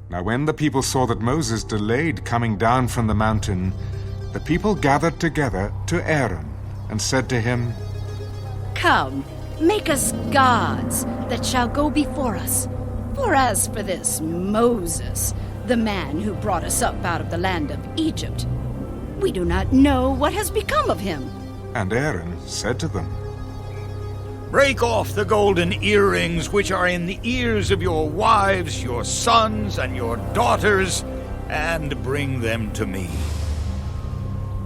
Now when the people saw that Moses delayed coming down from the mountain, the people gathered together to Aaron and said to him, "Come, make us gods that shall go before us. For as for this Moses, the man who brought us up out of the land of Egypt, we do not know what has become of him." And Aaron said to them, Break off the golden earrings which are in the ears of your wives, your sons, and your daughters, and bring them to me.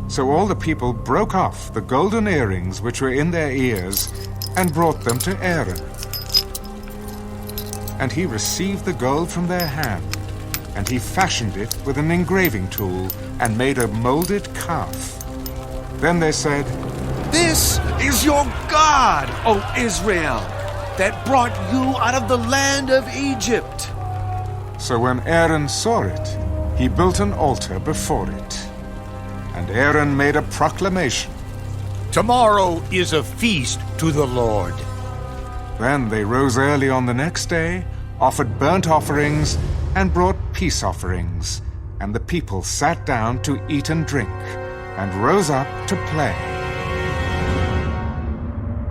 So all the people broke off the golden earrings which were in their ears and brought them to Aaron. And he received the gold from their hand, and he fashioned it with an engraving tool and made a molded calf. Then they said, "This is your God, O Israel, that brought you out of the land of Egypt." So when Aaron saw it, he built an altar before it. And Aaron made a proclamation. Tomorrow is a feast to the Lord. Then they rose early on the next day, offered burnt offerings, and brought peace offerings. And the people sat down to eat and drink, and rose up to play.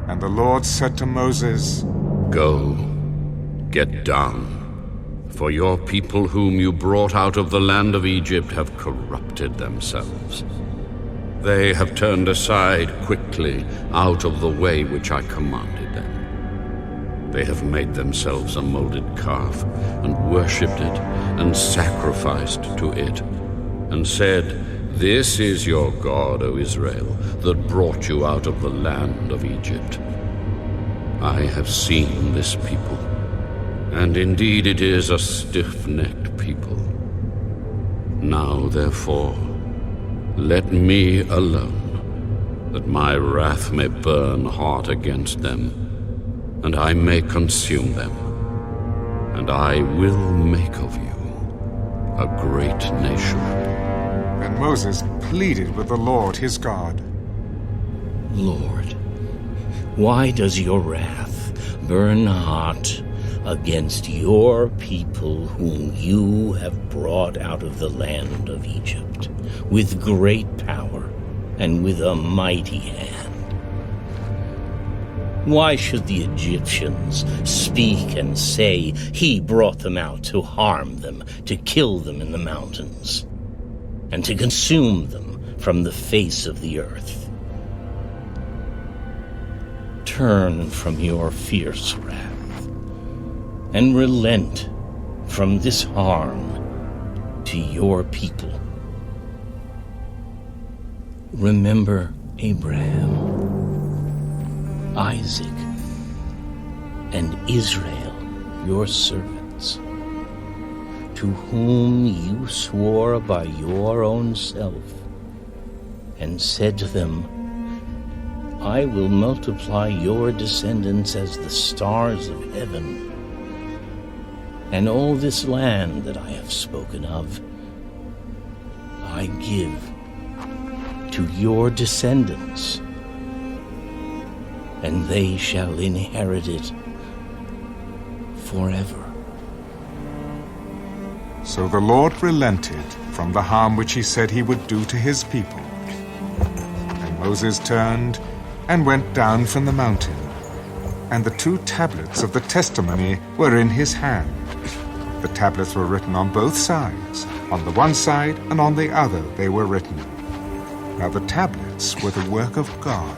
And the Lord said to Moses, Go, get down, for your people whom you brought out of the land of Egypt have corrupted themselves. They have turned aside quickly out of the way which I commanded them. They have made themselves a molded calf, and worshipped it, and sacrificed to it, and said, This is your God, O Israel, that brought you out of the land of Egypt. I have seen this people, and indeed it is a stiff-necked people. Now, therefore, let me alone, that my wrath may burn hot against them, and I may consume them, and I will make of you a great nation. And Moses pleaded with the Lord his God. Lord, why does your wrath burn hot against your people whom you have brought out of the land of Egypt with great power and with a mighty hand? Why should the Egyptians speak and say, He brought them out to harm them, to kill them in the mountains, and to consume them from the face of the earth? Turn from your fierce wrath, and relent from this harm to your people. Remember Abraham, Isaac, and Israel, your servants, to whom you swore by your own self, and said to them, I will multiply your descendants as the stars of heaven. And all this land that I have spoken of, I give to your descendants, and they shall inherit it forever. So the Lord relented from the harm which he said he would do to his people. And Moses turned and went down from the mountain, and the 2 tablets of the testimony were in his hand. The tablets were written on both sides, on the one side and on the other they were written. Now the tablets were the work of God,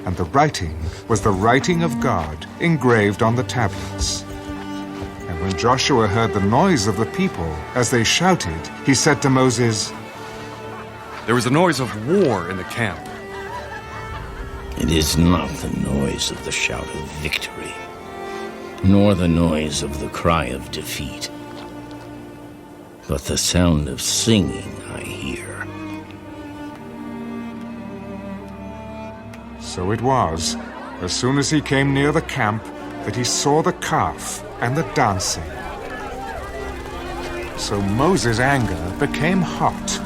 and the writing was the writing of God engraved on the tablets. And when Joshua heard the noise of the people as they shouted, he said to Moses, There was a noise of war in the camp. It is not the noise of the shout of victory, nor the noise of the cry of defeat, but the sound of singing I hear. So it was, as soon as he came near the camp, that he saw the calf and the dancing. So Moses' anger became hot,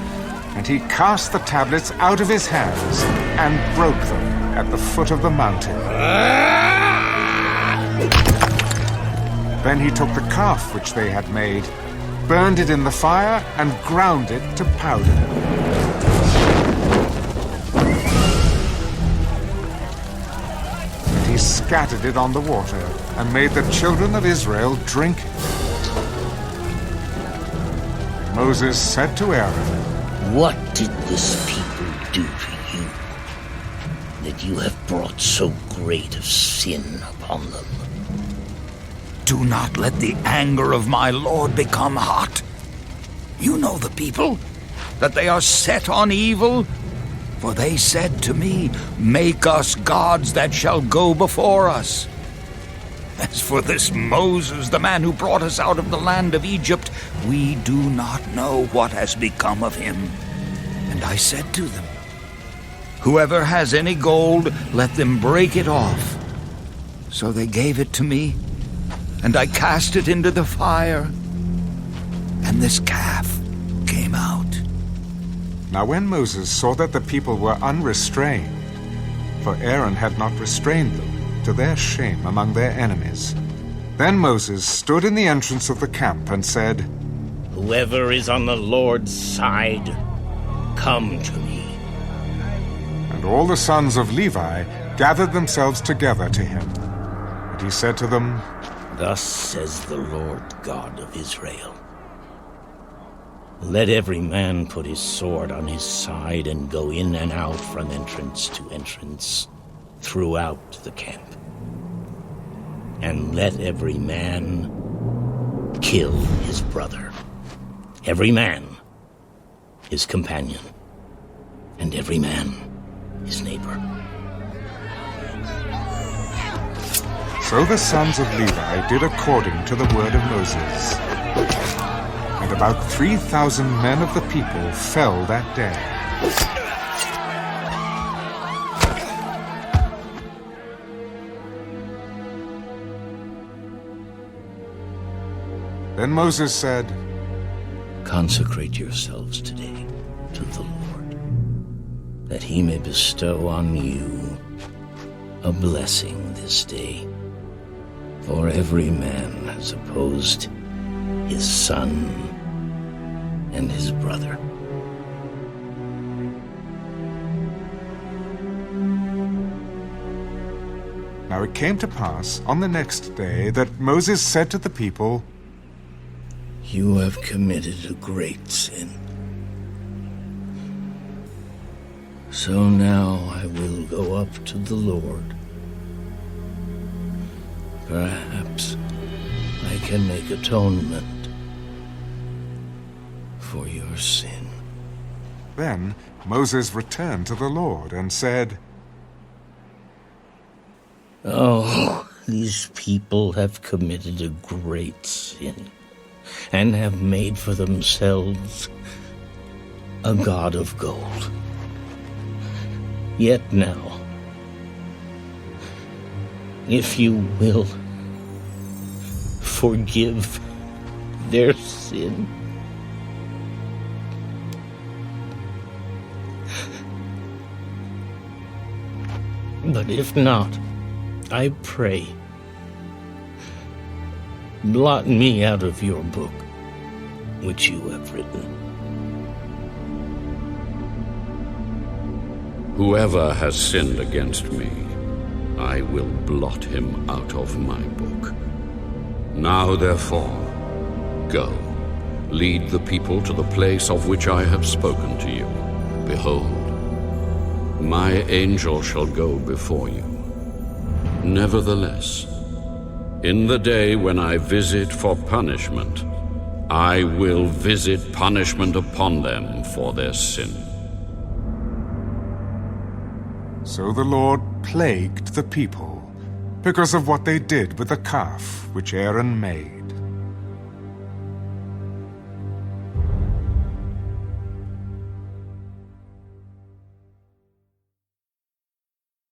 and he cast the tablets out of his hands and broke them at the foot of the mountain. Then he took the calf which they had made, burned it in the fire, and ground it to powder. And he scattered it on the water, and made the children of Israel drink it. And Moses said to Aaron, What did this people do to you, that you have brought so great a sin upon them? Do not let the anger of my Lord become hot. You know the people, that they are set on evil. For they said to me, Make us gods that shall go before us. As for this Moses, the man who brought us out of the land of Egypt, we do not know what has become of him. And I said to them, Whoever has any gold, let them break it off. So they gave it to me, and I cast it into the fire, and this calf came out. Now when Moses saw that the people were unrestrained, for Aaron had not restrained them, to their shame among their enemies, then Moses stood in the entrance of the camp and said, Whoever is on the Lord's side, come to me. And all the sons of Levi gathered themselves together to him. And he said to them, Thus says the Lord God of Israel, Let every man put his sword on his side and go in and out from entrance to entrance throughout the camp. And let every man kill his brother, every man his companion, and every man his neighbor. So the sons of Levi did according to the word of Moses. And about 3,000 men of the people fell that day. Then Moses said, Consecrate yourselves today to the Lord, that he may bestow on you a blessing this day. For every man has opposed his son and his brother. Now it came to pass on the next day that Moses said to the people, You have committed a great sin. So now I will go up to the Lord. Perhaps I can make atonement for your sin. Then Moses returned to the Lord and said, Oh, these people have committed a great sin, and have made for themselves a god of gold. Yet now, if you will forgive their sin, but if not, I pray, blot me out of your book, which you have written. Whoever has sinned against me, I will blot him out of my book. Now, therefore, go, lead the people to the place of which I have spoken to you. Behold, my angel shall go before you. Nevertheless, in the day when I visit for punishment, I will visit punishment upon them for their sin. So the Lord plagued the people because of what they did with the calf which Aaron made.